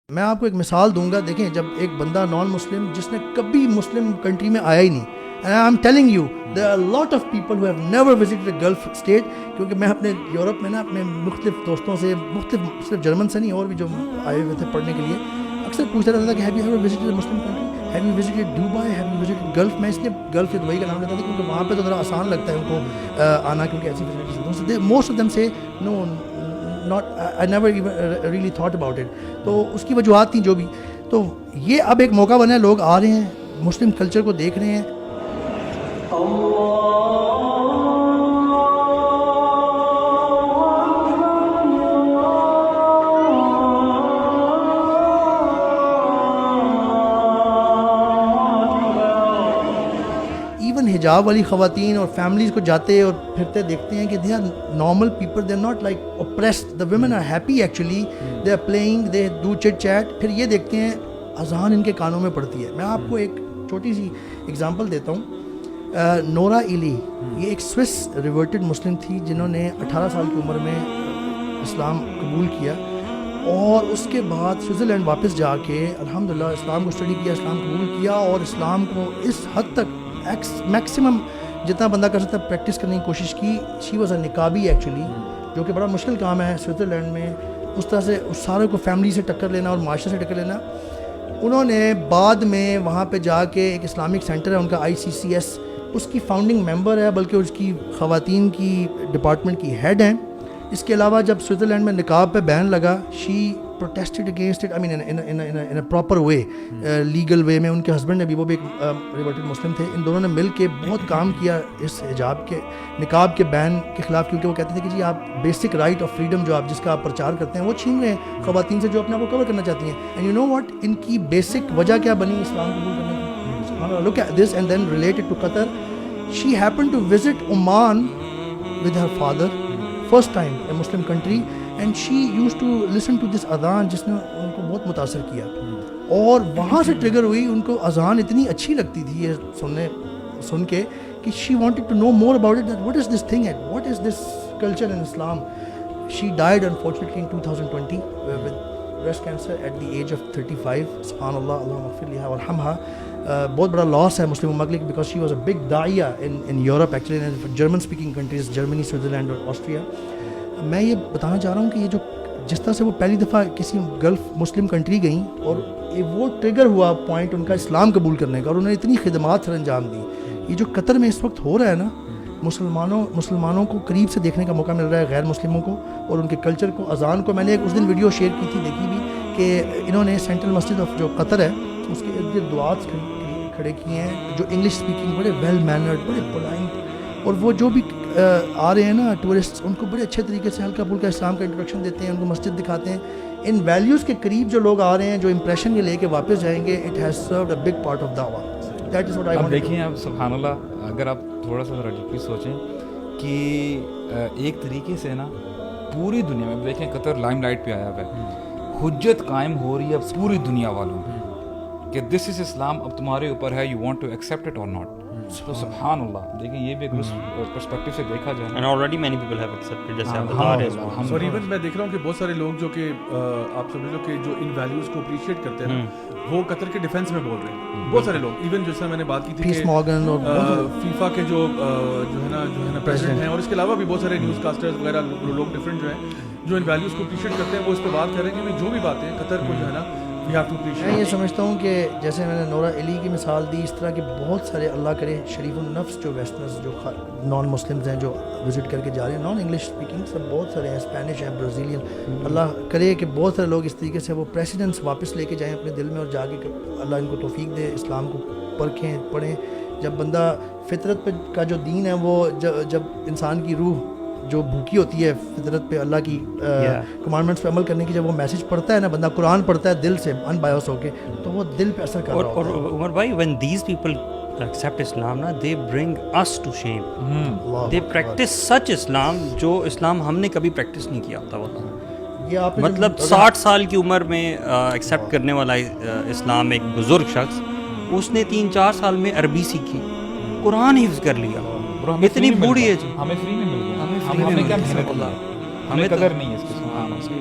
میں آپ کو ایک مثال دوں گا. دیکھیں جب ایک بندہ نان مسلم جس نے کبھی مسلم کنٹری میں آیا ہی نہیں, and I am telling you there are lot of people who have never visited a gulf state, کیونکہ میں اپنے یورپ میں نا اپنے مختلف دوستوں سے, مختلف صرف جرمن سے نہیں اور بھی جو آئے ہوئے تھے پڑھنے کے لیے, اکثر پوچھتا رہتا تھا کہ have you ever visited a Muslim country, have you visited Dubai, have you visited golf. میں اس لیے گلف یا دبئی کا نام لیتا تھا کیونکہ وہاں پہ تو ذرا آسان لگتا ہے ان کو آنا, کیونکہ ایسی فیسلٹیز موسٹ آف دیم سے نو not I never even really thought about it. تو اس کی وجوہات تھیں جو بھی. تو یہ اب ایک موقع بنا ہے, لوگ آ رہے ہیں, مسلم کلچر کو دیکھ رہے ہیں. ایون حجاب والی خواتین اور فیملیز کو جاتے اور پھرتے دیکھتے ہیں کہ they are normal people, they are not like oppressed, the women are happy actually, they are playing, they do chit chat. پھر یہ دیکھتے ہیں اذان ان کے کانوں میں پڑتی ہے. میں آپ کو ایک چھوٹی سی اگزامپل دیتا ہوں. نورا ایلی, یہ ایک سوئس ریورٹڈ مسلم تھی جنہوں نے 18 سال کی عمر میں اسلام قبول کیا, اور اس کے بعد سوئٹزرلینڈ واپس جا کے الحمدللہ اسلام کو اسٹڈی کیا, اسلام قبول کیا, اور اسلام کو اس حد تک میکسیمم جتنا بندہ کر سکتا ہے پریکٹس کرنے کی کوشش کی. شی واز اے نقابی ایکچولی, جو کہ بڑا مشکل کام ہے سوئٹزرلینڈ میں اس طرح سے اس سارے کو فیملی سے ٹکر لینا اور معاشرے سے ٹکر لینا. انہوں نے بعد میں وہاں پہ جا کے ایک اسلامک سینٹر ہے ان کا ICCS, اس کی فاؤنڈنگ ممبر ہے, بلکہ اس کی خواتین کی ڈپارٹمنٹ کی ہیڈ ہیں. اس کے علاوہ جب سوئٹزرلینڈ میں نقاب پہ بین لگا, she protested against it, I mean in a proper way, legal way میں. ان کے ہسبینڈ نے بھی, وہ بھی ایک ریورٹڈ مسلم تھے, ان دونوں نے مل کے بہت کام کیا اس حجاب کے, نقاب کے بین کے خلاف, کیونکہ وہ کہتے تھے کہ جی آپ بیسک رائٹ آف فریڈم جو آپ جس کا آپ پرچار کرتے ہیں وہ چھین رہے ہیں خواتین سے جو اپنے آپ کو کور کرنا چاہتی ہیں. اینڈ یو نو واٹ, ان کی بیسک وجہ کیا بنی اسلام قبول کرنے کی. Look at this and then related to Qatar. She happen to visit Oman with her father, first time a Muslim country, and she used to listen to this اذان, جس نے ان کو بہت متاثر کیا. اور وہاں سے ٹریگر ہوئی, ان کو اذان اتنی اچھی لگتی تھی یہ سن کے کہ she wanted to know more about it, that what is this thing, what is this culture in Islam. She died unfortunately in 2020 with breast cancer at the age of 35. سبحان اللہ, اللہم اغفر لہا وارحمہا. بہت بڑا لاس ہے مسلم امت کے لیے, because she was a big داعیہ in Europe actually, German speaking countries, Germany, Switzerland اور آسٹریا. میں یہ بتانا چاہ رہا ہوں کہ یہ جو جس طرح سے وہ پہلی دفعہ کسی گلف مسلم کنٹری گئیں اور وہ ٹریگر ہوا پوائنٹ ان کا اسلام قبول کرنے کا, اور انہوں نے اتنی خدمات سر انجام دی. یہ جو قطر میں اس وقت ہو رہا ہے نا, مسلمانوں کو قریب سے دیکھنے کا موقع مل رہا ہے, غیر مسلموں کو, اور ان کے کلچر کو, اذان کو. میں نے اس دن ویڈیو شیئر کی تھی, دیکھی بھی, کہ انہوں نے سینٹرل مسجد آف جو قطر ہے اس کے ارد گرد دعات کھڑے کیے ہیں, جو انگلش اسپیکنگ, بڑے ویل مینرڈ, بڑے پولائنٹ, اور وہ جو بھی آ رہے ہیں نا ٹورسٹ, ان کو بڑے اچھے طریقے سے ہلکا پھلکا اسلام کا انٹروڈکشن دیتے ہیں, ان کو مسجد دکھاتے ہیں. ان ویلیوز کے قریب جو لوگ آ رہے ہیں, جو امپریشن یہ لے کے واپس جائیں گے, it has served a big part of دعویٰ. That is what I want. اب دیکھیں آپ سبحان اللہ, اگر آپ تھوڑا سا ذرا ڈیپلی سوچیں کہ ایک طریقے سے نا پوری دنیا میں دیکھیں, قطر لائم لائٹ پہ آیا ہوا ہے, حجت قائم ہو رہی ہے پوری دنیا والوں کہ دس از اسلام, اب تمہارے اوپر ہے, you want to accept it or not. تو سبحان اللہ, دیکھیں یہ بھی اس پرسپیکٹو سے دیکھا جائے, and already many people have accepted, جیسے آپ بتا رہے ہیں. اور ایون میں دیکھ رہا ہوں کہ بہت سارے لوگ جو کہ آپ سمجھ لو کہ جو ان ویلیوز کو اپریشیٹ کرتے ہیں, وہ قطر کے ڈیفینس میں بول رہے ہیں. بہت سارے لوگ, ایون جیسے میں نے بات کی تھی کہ فیفا کے جو ہے نا پریزیڈنٹ ہیں, اور اس کے علاوہ بھی بہت سارے نیوز کاسٹرز وغیرہ لوگ ڈفرینٹ جو ہیں, جو ان ویلیوز کو اپریشیٹ کرتے ہیں, وہ اس پہ بات کر رہے ہیں کہ جو بھی باتیں قطر کو جو ہے نا میں یہ سمجھتا ہوں کہ جیسے میں نے نورا ایلی کی مثال دی, اس طرح کے بہت سارے اللہ کرے شریف النفس جو ویسٹرنز, جو نان مسلمز ہیں, جو وزٹ کر کے جا رہے ہیں, نان انگلش اسپیکنگ سب بہت سارے ہیں, اسپینش ہیں, برازیلین. اللہ کرے کہ بہت سارے لوگ اس طریقے سے وہ پریسیڈنٹس واپس لے کے جائیں اپنے دل میں, اور جا کے اللہ ان کو توفیق دے, اسلام کو پرکھیں, پڑھیں. جب بندہ فطرت پہ کا جو دین ہے, وہ جب انسان کی روح جو بھوکی ہوتی ہے فطرت پہ, اللہ کی کمانڈمنٹس پہ عمل کرنے کی, جب وہ میسج پڑھتا ہے نا, بندہ قرآن پڑھتا ہے دل سے ان بایوس ہو کے, تو وہ دل پہ اثر کر رہا ہوتا ہے. اور عمر بھائی, when these people accept Islam نا, they bring us to shame. They practice such Islam جو اسلام ہم نے کبھی پریکٹس نہیں کیا ہوتا. مطلب 60 سال کی عمر میں ایکسیپٹ کرنے والا اسلام ایک بزرگ شخص, اس نے 3-4 سال میں عربی سیکھی, قرآن حفظ کر لیا, اتنی بوڑھی ہے, ہمیں فری میں مل گیا, ہمیں کیا محنت, ہمیں قدر نہیں ہے اس کی.